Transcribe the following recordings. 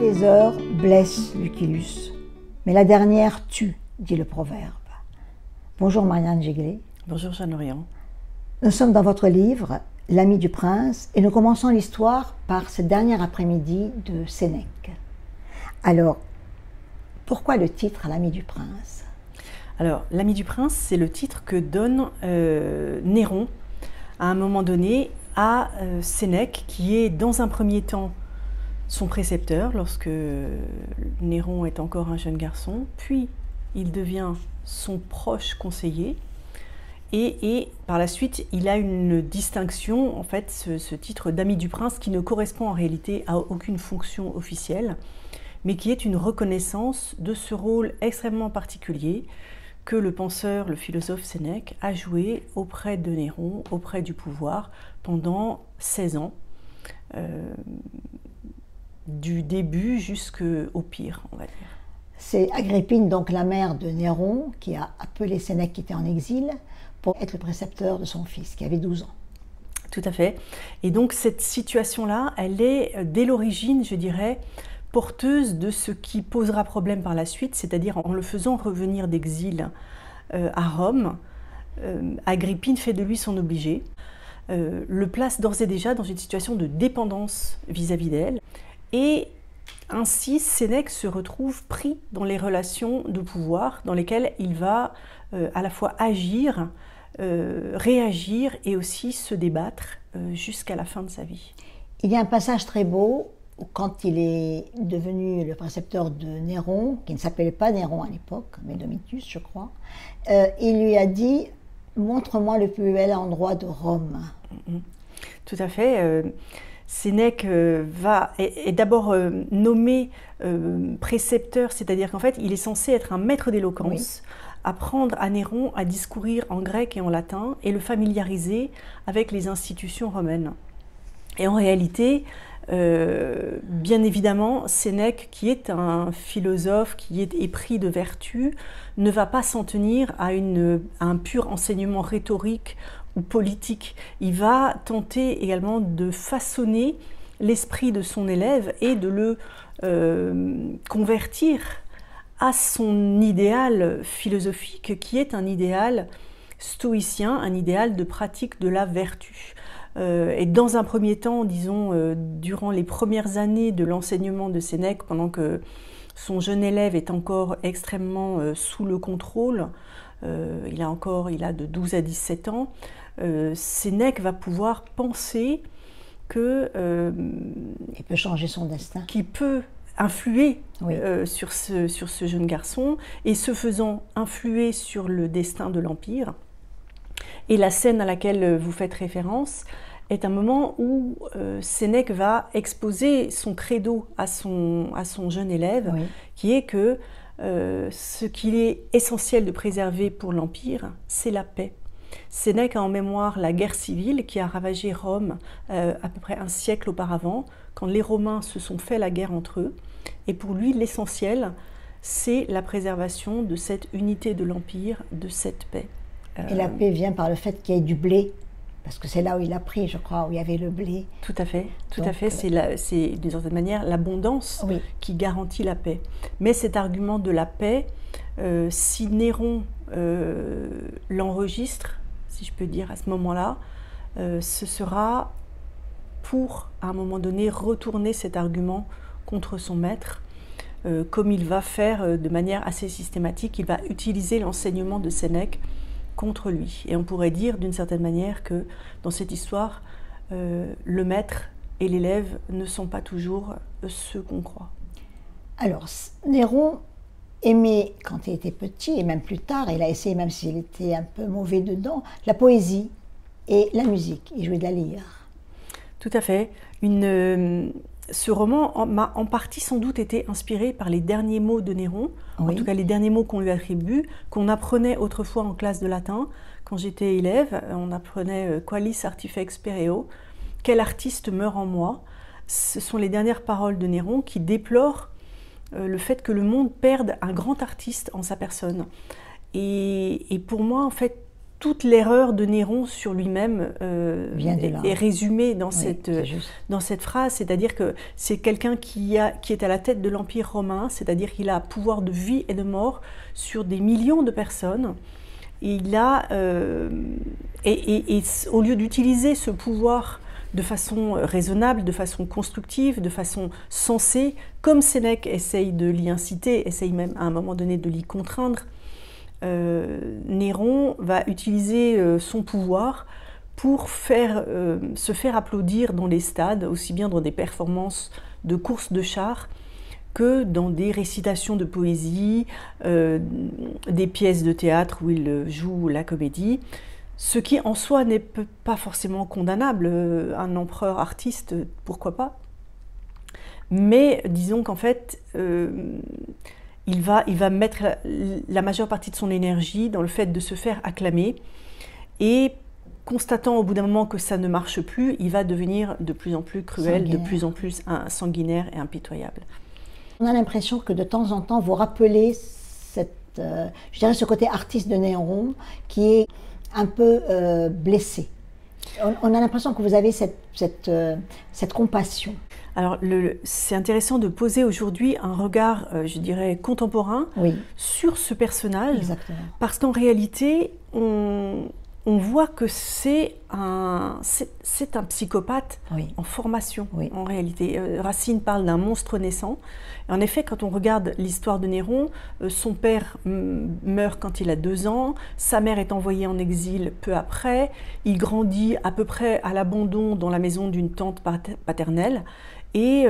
les heures blessent Lucullus, mais la dernière tue, dit le proverbe. Bonjour Marianne Géglet. Bonjour Jeanne Orion. Nous sommes dans votre livre, L'ami du prince, et nous commençons l'histoire par ce dernier après-midi de Sénèque. Alors, pourquoi le titre L'ami du prince? Alors, L'ami du prince, c'est le titre que donne Néron à un moment donné à Sénèque, qui est dans un premier temps son précepteur lorsque Néron est encore un jeune garçon, puis il devient son proche conseiller et par la suite il a une distinction, en fait ce titre d'ami du prince qui ne correspond en réalité à aucune fonction officielle, mais qui est une reconnaissance de ce rôle extrêmement particulier que le penseur, le philosophe Sénèque a joué auprès de Néron, auprès du pouvoir, pendant 16 ans, du début jusqu'au pire, on va dire. C'est Agrippine, donc la mère de Néron, qui a appelé Sénèque qui était en exil pour être le précepteur de son fils, qui avait 12 ans. Tout à fait. Et donc cette situation-là, elle est dès l'origine, je dirais, porteuse de ce qui posera problème par la suite, c'est-à-dire en le faisant revenir d'exil à Rome, Agrippine fait de lui son obligé, le place d'ores et déjà dans une situation de dépendance vis-à-vis d'elle, et ainsi Sénèque se retrouve pris dans les relations de pouvoir dans lesquelles il va à la fois agir, réagir et aussi se débattre jusqu'à la fin de sa vie. Il y a un passage très beau où, quand il est devenu le précepteur de Néron, qui ne s'appelait pas Néron à l'époque, mais Domitius je crois, il lui a dit « Montre-moi le plus bel endroit de Rome ». Tout à fait. Sénèque est d'abord nommé précepteur, c'est-à-dire qu'en fait il est censé être un maître d'éloquence, oui, apprendre à Néron à discourir en grec et en latin et le familiariser avec les institutions romaines. Et en réalité, bien évidemment, Sénèque, qui est un philosophe, qui est épris de vertu, ne va pas s'en tenir à un pur enseignement rhétorique ou politique. Il va tenter également de façonner l'esprit de son élève et de le convertir à son idéal philosophique, qui est un idéal stoïcien, un idéal de pratique de la vertu. Et dans un premier temps, disons, durant les premières années de l'enseignement de Sénèque, pendant que son jeune élève est encore extrêmement sous le contrôle, il a de 12 à 17 ans, Sénèque va pouvoir penser que il peut changer son destin, qu'il peut influer, oui, sur ce jeune garçon, et ce faisant influer sur le destin de l'Empire. Et la scène à laquelle vous faites référence est un moment où Sénèque va exposer son credo à son jeune élève, oui, qui est que ce qu'il est essentiel de préserver pour l'Empire, c'est la paix. Sénèque a en mémoire la guerre civile qui a ravagé Rome à peu près un siècle auparavant, quand les Romains se sont fait la guerre entre eux. Et pour lui, l'essentiel, c'est la préservation de cette unité de l'Empire, de cette paix. Et la paix vient par le fait qu'il y ait du blé, parce que c'est là où il a pris, je crois, où il y avait le blé. Tout à fait, tout à fait. C'est d'une certaine manière l'abondance, oui, qui garantit la paix. Mais cet argument de la paix, si Néron l'enregistre, si je peux dire, à ce moment-là, ce sera pour, à un moment donné, retourner cet argument contre son maître, comme il va faire de manière assez systématique. Il va utiliser l'enseignement de Sénèque contre lui. Et on pourrait dire d'une certaine manière que dans cette histoire, le maître et l'élève ne sont pas toujours ceux qu'on croit. Alors, Néron aimait, quand il était petit, et même plus tard, il a essayé, même s'il était un peu mauvais dedans, la poésie et la musique. Il jouait de la lyre. Tout à fait. Ce roman m'a en partie sans doute été inspiré par les derniers mots de Néron, oui, en tout cas les derniers mots qu'on lui attribue, qu'on apprenait autrefois en classe de latin. Quand j'étais élève, on apprenait « Qualis artifex pereo », « Quel artiste meurt en moi ?» Ce sont les dernières paroles de Néron qui déplorent le fait que le monde perde un grand artiste en sa personne. Et pour moi, en fait, toute l'erreur de Néron sur lui-même est résumée dans, dans cette phrase, c'est-à-dire que c'est quelqu'un qui est à la tête de l'Empire romain, c'est-à-dire qu'il a pouvoir de vie et de mort sur des millions de personnes. Et au lieu d'utiliser ce pouvoir de façon raisonnable, de façon constructive, de façon sensée, comme Sénèque essaye de l'y inciter, essaye même à un moment donné de l'y contraindre, Néron va utiliser son pouvoir pour se faire applaudir dans les stades, aussi bien dans des performances de courses de chars que dans des récitations de poésie, des pièces de théâtre où il joue la comédie, ce qui en soi n'est pas forcément condamnable. Un empereur artiste, pourquoi pas? Mais disons qu'en fait, il va mettre la majeure partie de son énergie dans le fait de se faire acclamer, et constatant au bout d'un moment que ça ne marche plus, il va devenir de plus en plus cruel, de plus en plus sanguinaire et impitoyable. On a l'impression que de temps en temps, vous rappelez je dirais ce côté artiste de Néron qui est un peu blessé. On a l'impression que vous avez cette compassion. Alors, c'est intéressant de poser aujourd'hui un regard, je dirais, contemporain sur ce personnage. Exactement. Parce qu'en réalité, on voit que c'est un psychopathe en formation, en réalité. Racine parle d'un monstre naissant. Et en effet, quand on regarde l'histoire de Néron, son père meurt quand il a 2 ans, sa mère est envoyée en exil peu après, il grandit à peu près à l'abandon dans la maison d'une tante paternelle, et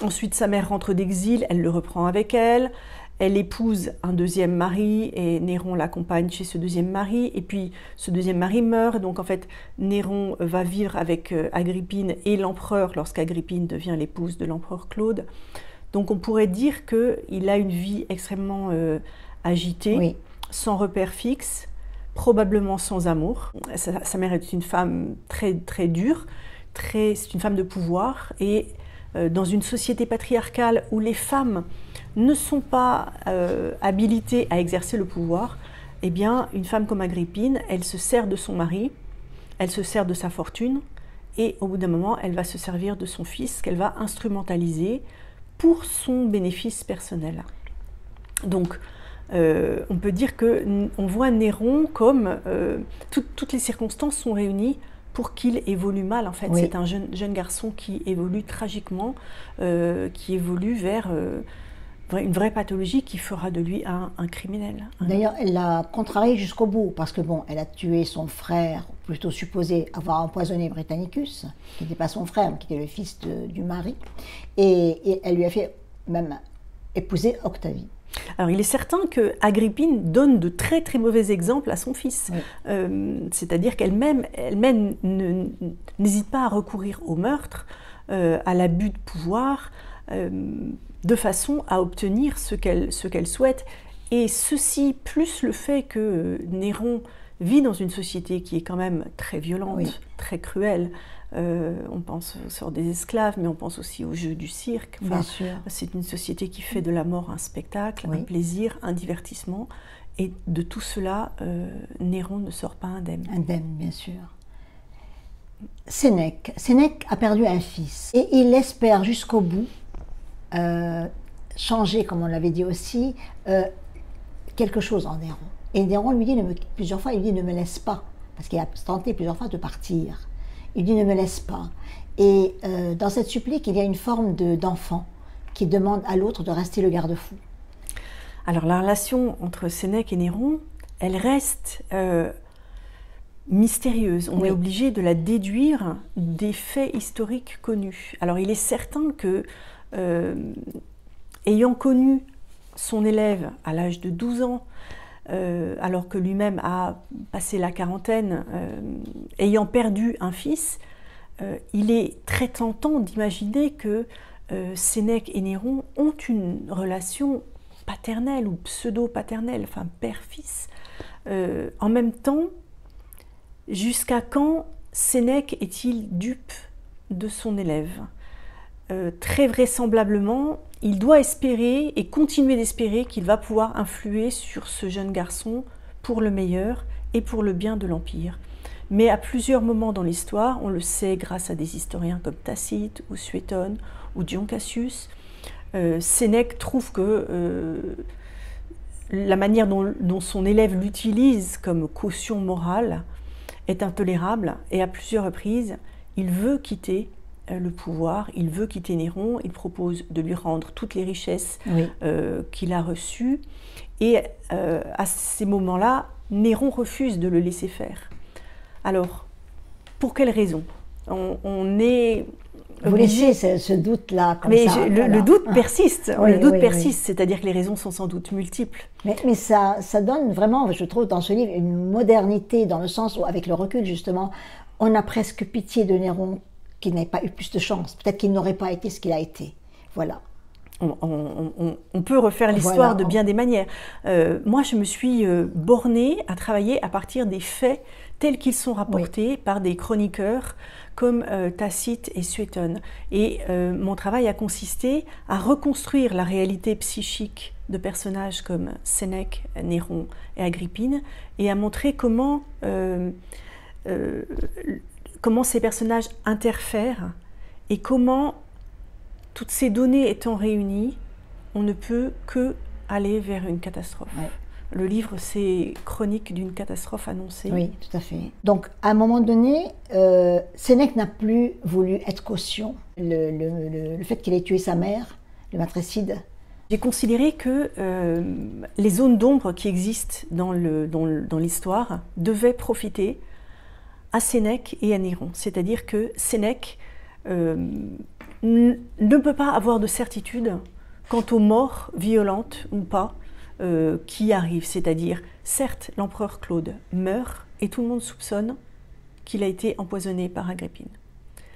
ensuite sa mère rentre d'exil, elle le reprend avec elle. Elle épouse un 2e mari et Néron l'accompagne chez ce 2e mari, et puis ce 2e mari meurt, donc en fait Néron va vivre avec Agrippine et l'empereur lorsqu'Agrippine devient l'épouse de l'empereur Claude. Donc on pourrait dire qu'il a une vie extrêmement agitée, sans repère fixe, probablement sans amour. Sa mère est une femme très, très dure, c'est une femme de pouvoir, et dans une société patriarcale où les femmes ne sont pas habilitées à exercer le pouvoir, eh bien, une femme comme Agrippine, elle se sert de son mari, elle se sert de sa fortune, et au bout d'un moment, elle va se servir de son fils, qu'elle va instrumentaliser pour son bénéfice personnel. Donc, on peut dire qu'on voit Néron comme toutes les circonstances sont réunies pour qu'il évolue mal. En fait, c'est un jeune garçon qui évolue tragiquement, qui évolue vers une vraie pathologie qui fera de lui un criminel. D'ailleurs, elle l'a contrarié jusqu'au bout, parce que bon, elle a tué son frère, plutôt supposé avoir empoisonné Britannicus, qui n'était pas son frère, mais qui était le fils du mari, et elle lui a fait même épouser Octavie. Alors, il est certain qu'Agrippine donne de très très mauvais exemples à son fils. C'est-à-dire qu'elle-même n'hésite pas à recourir au meurtre, à l'abus de pouvoir, de façon à obtenir ce qu'elle souhaite. Et ceci, plus le fait que Néron vit dans une société qui est quand même très violente, très cruelle. On pense au sort des esclaves, mais on pense aussi au jeu du cirque. C'est une société qui fait de la mort un spectacle, un plaisir, un divertissement. Et de tout cela, Néron ne sort pas indemne. Indemne, bien sûr. Sénèque a perdu un fils. Et il espère jusqu'au bout changer, comme on l'avait dit aussi, quelque chose en Néron. Et Néron lui dit plusieurs fois, il dit « ne me laisse pas », parce qu'il a tenté plusieurs fois de partir. Il dit « ne me laisse pas ». Et dans cette supplique, il y a une forme d'enfant qui demande à l'autre de rester le garde-fou. Alors la relation entre Sénèque et Néron, elle reste mystérieuse. On est obligé de la déduire des faits historiques connus. Alors il est certain que, ayant connu son élève à l'âge de 12 ans, alors que lui-même a passé la quarantaine, ayant perdu un fils, il est très tentant d'imaginer que Sénèque et Néron ont une relation paternelle ou pseudo-paternelle, enfin père-fils. En même temps, jusqu'à quand Sénèque est-il dupe de son élève? Très vraisemblablement, il doit espérer et continuer d'espérer qu'il va pouvoir influer sur ce jeune garçon pour le meilleur et pour le bien de l'Empire. Mais à plusieurs moments dans l'histoire, on le sait grâce à des historiens comme Tacite ou Suétone ou Dion Cassius, Sénèque trouve que la manière dont son élève l'utilise comme caution morale est intolérable, et à plusieurs reprises, il veut quitter le pouvoir, il veut quitter Néron, il propose de lui rendre toutes les richesses qu'il a reçues, et à ces moments-là, Néron refuse de le laisser faire. Alors, pour quelle raison? On est... Vous laissez ce doute-là comme mais ça. Le doute persiste, Oui, le doute oui, persiste, c'est-à-dire que les raisons sont sans doute multiples. Mais ça donne vraiment, je trouve, dans ce livre, une modernité, dans le sens où, avec le recul, justement, on a presque pitié de Néron qui n'ait pas eu plus de chance. Peut-être qu'il n'aurait pas été ce qu'il a été. Voilà. On peut refaire l'histoire de bien des manières. Moi, je me suis bornée à travailler à partir des faits tels qu'ils sont rapportés par des chroniqueurs comme Tacite et Suétone. Et mon travail a consisté à reconstruire la réalité psychique de personnages comme Sénèque, Néron et Agrippine, et à montrer comment ces personnages interfèrent et comment, toutes ces données étant réunies, on ne peut que aller vers une catastrophe. Ouais. Le livre, c'est chronique d'une catastrophe annoncée. Oui, tout à fait. Donc, à un moment donné, Sénèque n'a plus voulu être caution. Le fait qu'il ait tué sa mère, le matricide. J'ai considéré que les zones d'ombre qui existent dans l'histoire devaient profiter à Sénèque et à Néron. C'est-à-dire que Sénèque ne peut pas avoir de certitude quant aux morts violentes ou pas qui arrivent. C'est-à-dire, certes, l'empereur Claude meurt et tout le monde soupçonne qu'il a été empoisonné par Agrippine.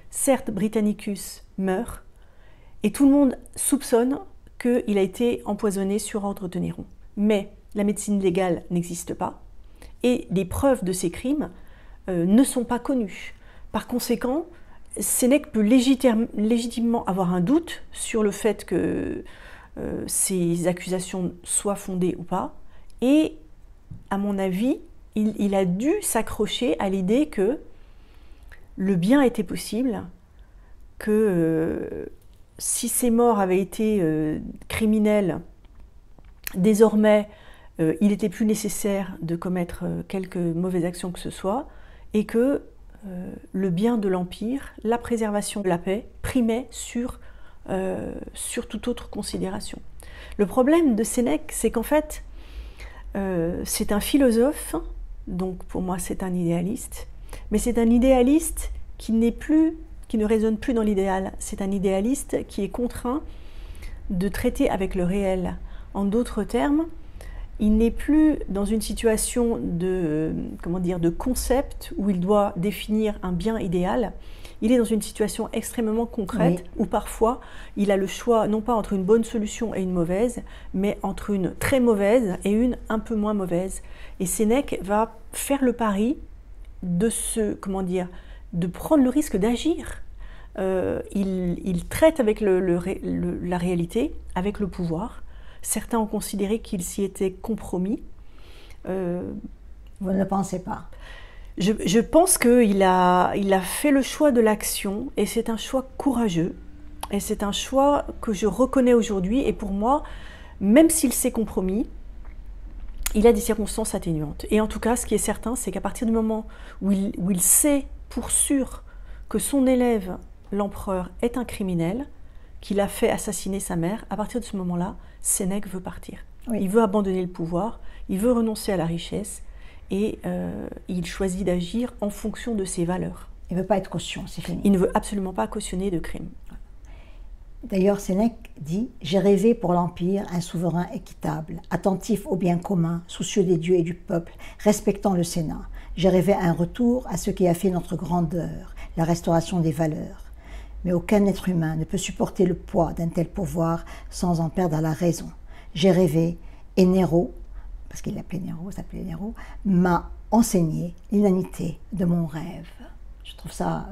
Certes, Britannicus meurt et tout le monde soupçonne qu'il a été empoisonné sur ordre de Néron. Mais la médecine légale n'existe pas et les preuves de ces crimes ne sont pas connues. Par conséquent, Sénèque peut légitimement avoir un doute sur le fait que ces accusations soient fondées ou pas, et à mon avis, il a dû s'accrocher à l'idée que le bien était possible, que si ces morts avaient été criminels, désormais il n'était plus nécessaire de commettre quelque mauvaise action que ce soit, et que le bien de l'Empire, la préservation de la paix, primait sur toute autre considération. Le problème de Sénèque, c'est qu'en fait, c'est un philosophe, donc pour moi c'est un idéaliste, mais c'est un idéaliste qui ne résonne plus dans l'idéal. C'est un idéaliste qui est contraint de traiter avec le réel. En d'autres termes, il n'est plus dans une situation de concept où il doit définir un bien idéal. Il est dans une situation extrêmement concrète où parfois il a le choix non pas entre une bonne solution et une mauvaise, mais entre une très mauvaise et une un peu moins mauvaise. Et Sénèque va faire le pari de prendre le risque d'agir. Il traite avec la réalité, avec le pouvoir. Certains ont considéré qu'il s'y était compromis. Vous ne le pensez pas? Je pense qu'il a fait le choix de l'action, et c'est un choix courageux. Et c'est un choix que je reconnais aujourd'hui. Et pour moi, même s'il s'est compromis, il a des circonstances atténuantes. Et en tout cas, ce qui est certain, c'est qu'à partir du moment où il sait pour sûr que son élève, l'empereur, est un criminel, qu'il a fait assassiner sa mère, à partir de ce moment-là, Sénèque veut partir. Oui. Il veut abandonner le pouvoir, il veut renoncer à la richesse, et il choisit d'agir en fonction de ses valeurs. Il ne veut pas être caution, c'est fini. Il ne veut absolument pas cautionner de crime. D'ailleurs, Sénèque dit « J'ai rêvé pour l'Empire un souverain équitable, attentif au bien commun, soucieux des dieux et du peuple, respectant le Sénat. J'ai rêvé un retour à ce qui a fait notre grandeur, la restauration des valeurs. Mais aucun être humain ne peut supporter le poids d'un tel pouvoir sans en perdre la raison. J'ai rêvé, et Néron, parce qu'il l'appelait Néron, s'appelait Néron, m'a enseigné l'inanité de mon rêve. » Je trouve ça,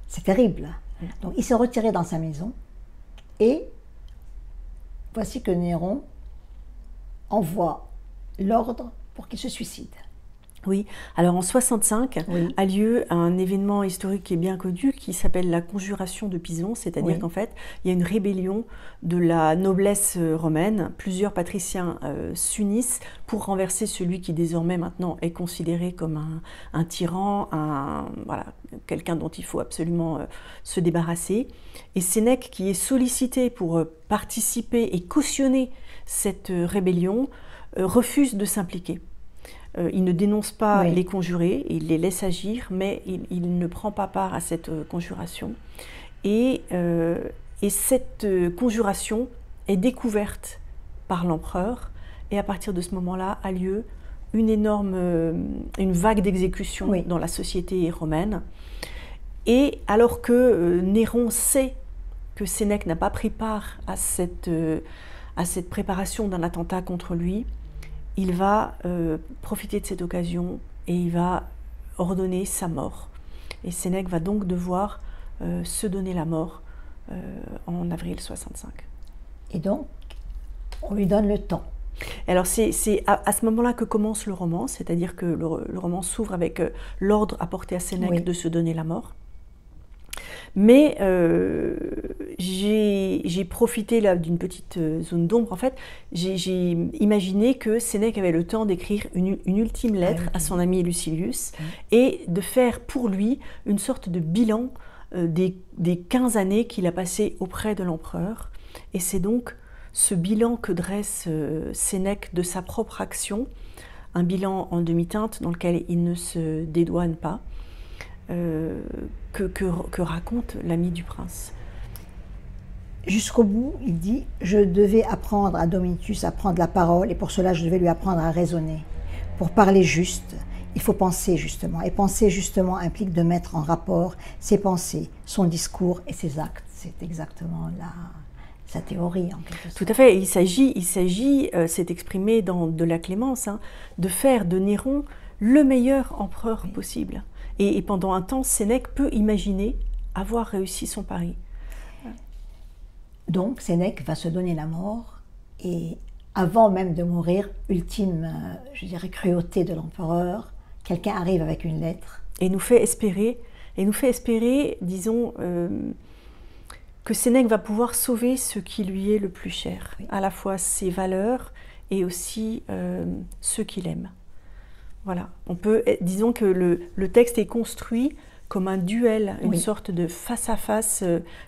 c'est terrible. Donc il s'est retiré dans sa maison, et voici que Néron envoie l'ordre pour qu'il se suicide. Oui, alors en 65 Oui. a lieu un événement historique qui est bien connu qui s'appelle la conjuration de Pison, c'est-à-dire Oui. qu'en fait il y a une rébellion de la noblesse romaine, plusieurs patriciens s'unissent pour renverser celui qui désormais maintenant est considéré comme un tyran, voilà, quelqu'un dont il faut absolument se débarrasser. Et Sénèque, qui est sollicité pour participer et cautionner cette rébellion, refuse de s'impliquer. Il ne dénonce pas Oui. les conjurés, il les laisse agir, mais il ne prend pas part à cette conjuration. Et cette conjuration est découverte par l'empereur, et à partir de ce moment-là a lieu une vague d'exécutions Oui. dans la société romaine. Et alors que Néron sait que Sénèque n'a pas pris part à cette préparation d'un attentat contre lui, il va profiter de cette occasion et il va ordonner sa mort. Et Sénèque va donc devoir se donner la mort en avril 65. Et donc, on lui donne le temps. Alors c'est à ce moment-là que commence le roman, c'est-à-dire que le roman s'ouvre avec l'ordre apporté à Sénèque Oui. de se donner la mort. Mais j'ai profité là d'une petite zone d'ombre. En fait, j'ai imaginé que Sénèque avait le temps d'écrire une ultime lettre à son ami Lucilius et de faire pour lui une sorte de bilan des 15 années qu'il a passées auprès de l'empereur. Et c'est donc ce bilan que dresse Sénèque de sa propre action, un bilan en demi-teinte dans lequel il ne se dédouane pas, que raconte l'ami du prince. Jusqu'au bout, il dit « Je devais apprendre à Domitius à prendre la parole et pour cela je devais lui apprendre à raisonner. Pour parler juste, il faut penser justement. Et penser justement implique de mettre en rapport ses pensées, son discours et ses actes. » C'est exactement sa théorie en quelque sorte. Tout à fait. Il s'agit, c'est exprimé dans De la Clémence, de faire de Néron le meilleur empereur possible. Et pendant un temps, Sénèque peut imaginer avoir réussi son pari. Donc Sénèque va se donner la mort et avant même de mourir, ultime, je dirais, cruauté de l'empereur, quelqu'un arrive avec une lettre. Et nous fait espérer, disons, que Sénèque va pouvoir sauver ce qui lui est le plus cher, à la fois ses valeurs et aussi ceux qu'il aime. Voilà, disons que le texte est construit comme un duel, une sorte de face-à-face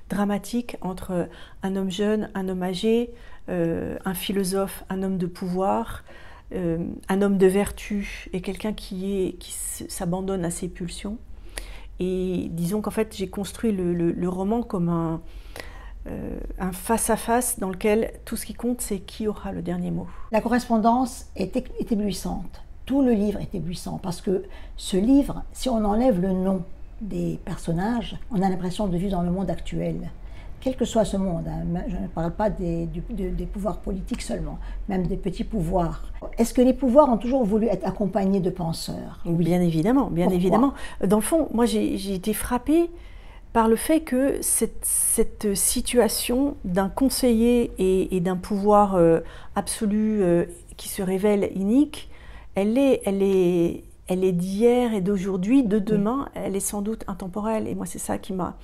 dramatique entre un homme jeune, un homme âgé, un philosophe, un homme de pouvoir, un homme de vertu et quelqu'un qui s'abandonne à ses pulsions. Et disons qu'en fait, j'ai construit le roman comme un face-à-face dans lequel tout ce qui compte, c'est qui aura le dernier mot. La correspondance est éblouissante. Tout le livre est éblouissant parce que ce livre, si on enlève le nom des personnages, on a l'impression de vivre dans le monde actuel. Quel que soit ce monde, je ne parle pas des pouvoirs politiques seulement, même des petits pouvoirs. Est-ce que les pouvoirs ont toujours voulu être accompagnés de penseurs? Oui. Bien évidemment, bien Pourquoi? évidemment. Dans le fond, moi j'ai été frappée par le fait que cette situation d'un conseiller et d'un pouvoir absolu qui se révèle inique, elle est d'hier et d'aujourd'hui, de demain, elle est sans doute intemporelle. Et moi, c'est ça qui m'a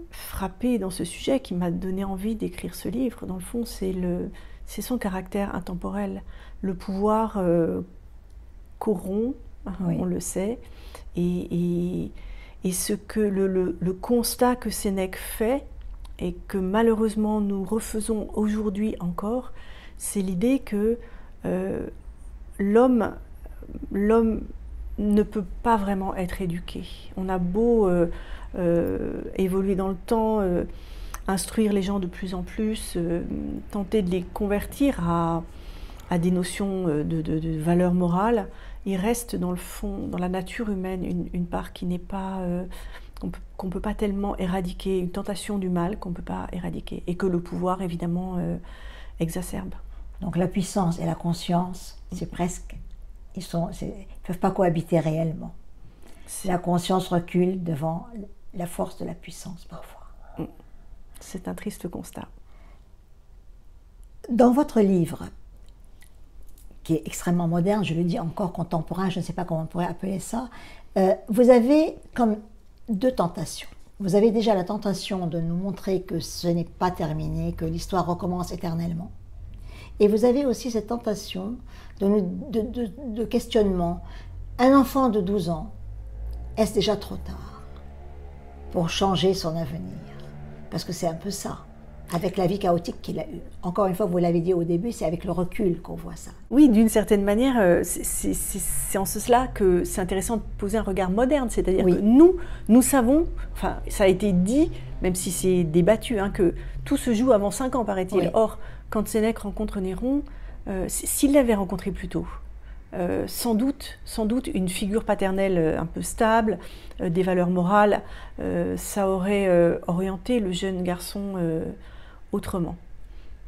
frappée dans ce sujet, qui m'a donné envie d'écrire ce livre. Dans le fond, c'est son caractère intemporel. Le pouvoir corrompt, on le sait, et ce que le constat que Sénèque fait, et que malheureusement nous refaisons aujourd'hui encore, c'est l'idée que l'homme ne peut pas vraiment être éduqué. On a beau évoluer dans le temps, instruire les gens de plus en plus, tenter de les convertir à des notions de valeurs morales, il reste dans le fond, dans la nature humaine, une part qui n'est pas, qu'on ne peut pas tellement éradiquer, une tentation du mal qu'on ne peut pas éradiquer, et que le pouvoir évidemment exacerbe. Donc la puissance et la conscience, c'est presque, ils ne peuvent pas cohabiter réellement. La conscience recule devant la force de la puissance parfois. C'est un triste constat. Dans votre livre, qui est extrêmement moderne, je le dis encore contemporain, je ne sais pas comment on pourrait appeler ça, vous avez comme deux tentations. Vous avez déjà la tentation de nous montrer que ce n'est pas terminé, que l'histoire recommence éternellement. Et vous avez aussi cette tentation de questionnement. Un enfant de 12 ans, est-ce déjà trop tard pour changer son avenir? Parce que c'est un peu ça, avec la vie chaotique qu'il a eue. Encore une fois, vous l'avez dit au début, c'est avec le recul qu'on voit ça. Oui, d'une certaine manière, c'est en cela que c'est intéressant de poser un regard moderne. C'est-à-dire que nous savons, enfin, ça a été dit, même si c'est débattu, hein, que tout se joue avant 5 ans, paraît-il. Or, quand Sénèque rencontre Néron, s'il l'avait rencontré plus tôt, sans doute une figure paternelle un peu stable, des valeurs morales, ça aurait orienté le jeune garçon autrement.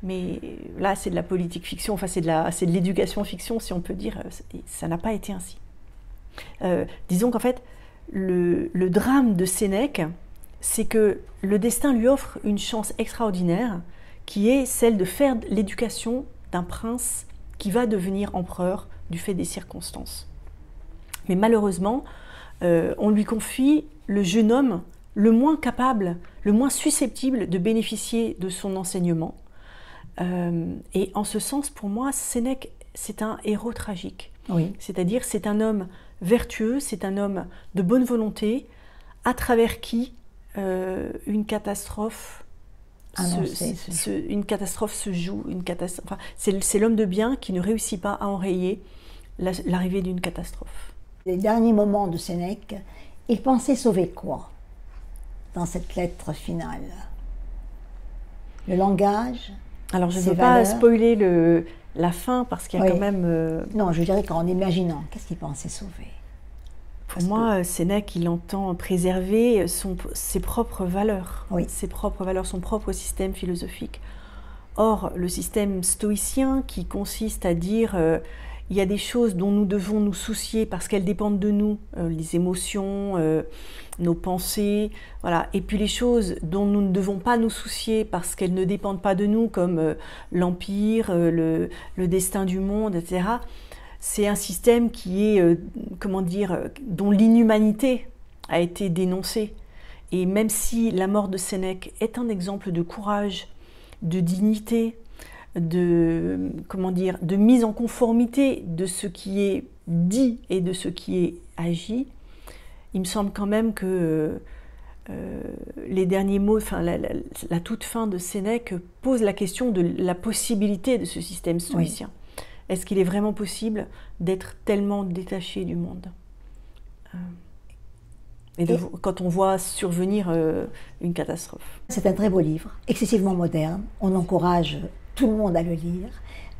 Mais là, c'est de la politique fiction, enfin c'est de l'éducation fiction, si on peut dire, ça n'a pas été ainsi. Disons qu'en fait, le drame de Sénèque, c'est que le destin lui offre une chance extraordinaire, qui est celle de faire l'éducation d'un prince qui va devenir empereur du fait des circonstances. Mais malheureusement, on lui confie le jeune homme le moins capable, le moins susceptible de bénéficier de son enseignement. Et en ce sens, pour moi, Sénèque, c'est un héros tragique. Oui. C'est-à-dire, c'est un homme vertueux, c'est un homme de bonne volonté, à travers qui une catastrophe se joue. Enfin, c'est l'homme de bien qui ne réussit pas à enrayer l'arrivée d'une catastrophe. Les derniers moments de Sénèque, il pensait sauver quoi dans cette lettre finale? Le langage? Alors je ne veux pas spoiler la fin parce qu'il y a quand même... Non, je dirais qu'en imaginant, qu'est-ce qu'il pensait sauver? Pour moi, Sénèque, il entend préserver ses propres valeurs, son propre système philosophique. Or, le système stoïcien qui consiste à dire il y a des choses dont nous devons nous soucier parce qu'elles dépendent de nous, les émotions, nos pensées, voilà. Et puis les choses dont nous ne devons pas nous soucier parce qu'elles ne dépendent pas de nous, comme l'empire, le destin du monde, etc. C'est un système qui est, dont l'inhumanité a été dénoncée. Et même si la mort de Sénèque est un exemple de courage, de dignité, de mise en conformité de ce qui est dit et de ce qui est agi, il me semble quand même que les derniers mots, enfin la toute fin de Sénèque pose la question de la possibilité de ce système stoïcien. Oui. Est-ce qu'il est vraiment possible d'être tellement détaché du monde? Quand on voit survenir une catastrophe. C'est un très beau livre, excessivement moderne. On encourage tout le monde à le lire.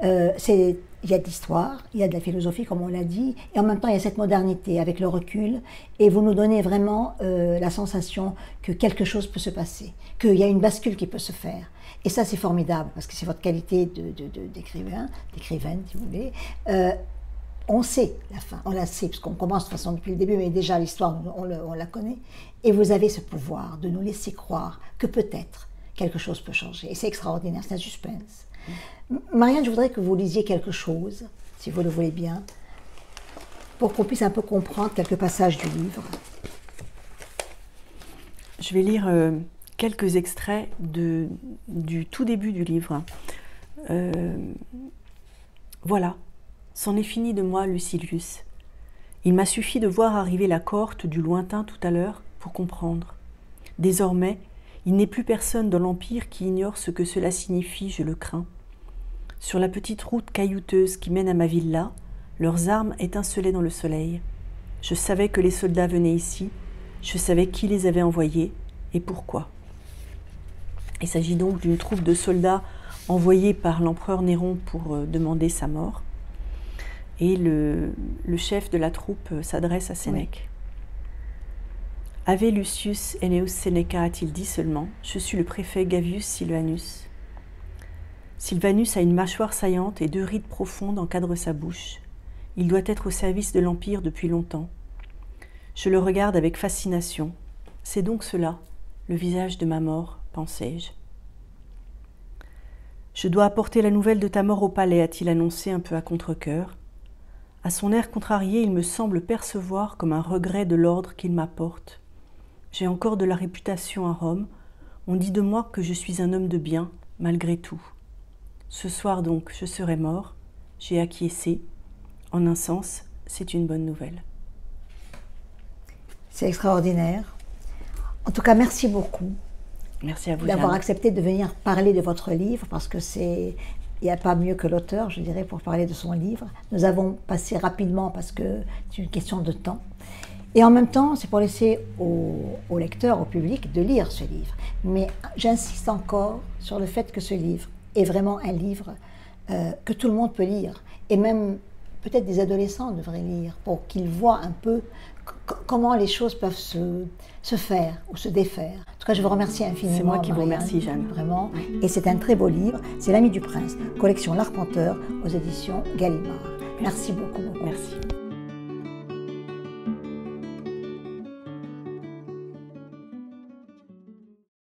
Il y a de l'histoire, il y a de la philosophie, comme on l'a dit, et en même temps, il y a cette modernité avec le recul, et vous nous donnez vraiment la sensation que quelque chose peut se passer, qu'il y a une bascule qui peut se faire. Et ça, c'est formidable, parce que c'est votre qualité d'écrivaine, si vous voulez. On sait la fin, on la sait, parce qu'on commence de toute façon depuis le début, mais déjà l'histoire, on la connaît. Et vous avez ce pouvoir de nous laisser croire que peut-être quelque chose peut changer. Et c'est extraordinaire, c'est un suspense. Marianne, je voudrais que vous lisiez quelque chose, si vous le voulez bien, pour qu'on puisse un peu comprendre quelques passages du livre. Je vais lire quelques extraits du tout début du livre. Voilà. C'en est fini de moi, Lucilius. Il m'a suffi de voir arriver la cohorte du lointain tout à l'heure pour comprendre. Désormais, il n'est plus personne dans l'Empire qui ignore ce que cela signifie, je le crains. Sur la petite route caillouteuse qui mène à ma villa, leurs armes étincelaient dans le soleil. Je savais que les soldats venaient ici, je savais qui les avait envoyés et pourquoi. Il s'agit donc d'une troupe de soldats envoyés par l'empereur Néron pour demander sa mort. Et le chef de la troupe s'adresse à Sénèque. Oui. Ave Lucius Enneus Seneca, a-t-il dit seulement, je suis le préfet Gavius Silvanus. Silvanus a une mâchoire saillante et 2 rides profondes encadrent sa bouche. Il doit être au service de l'Empire depuis longtemps. Je le regarde avec fascination. C'est donc cela, le visage de ma mort, pensai-je. Je dois apporter la nouvelle de ta mort au palais, a-t-il annoncé un peu à contre-cœur. À son air contrarié, il me semble percevoir comme un regret de l'ordre qu'il m'apporte. J'ai encore de la réputation à Rome. On dit de moi que je suis un homme de bien, malgré tout. Ce soir donc, je serai mort. J'ai acquiescé. En un sens, c'est une bonne nouvelle. C'est extraordinaire. En tout cas, merci beaucoup. Merci à vous d'avoir accepté de venir parler de votre livre, parce que il n'y a pas mieux que l'auteur, je dirais, pour parler de son livre. Nous avons passé rapidement parce que c'est une question de temps. Et en même temps, c'est pour laisser au lecteur, au public, de lire ce livre. Mais j'insiste encore sur le fait que ce livre est vraiment un livre que tout le monde peut lire. Et même peut-être des adolescents devraient lire pour qu'ils voient un peu comment les choses peuvent se faire ou se défaire. En tout cas, je vous remercie infiniment. C'est moi qui vous remercie, Jeanne. Vraiment. Et c'est un très beau livre. C'est L'Ami du Prince, collection L'Arpenteur aux éditions Gallimard. Merci beaucoup. Merci.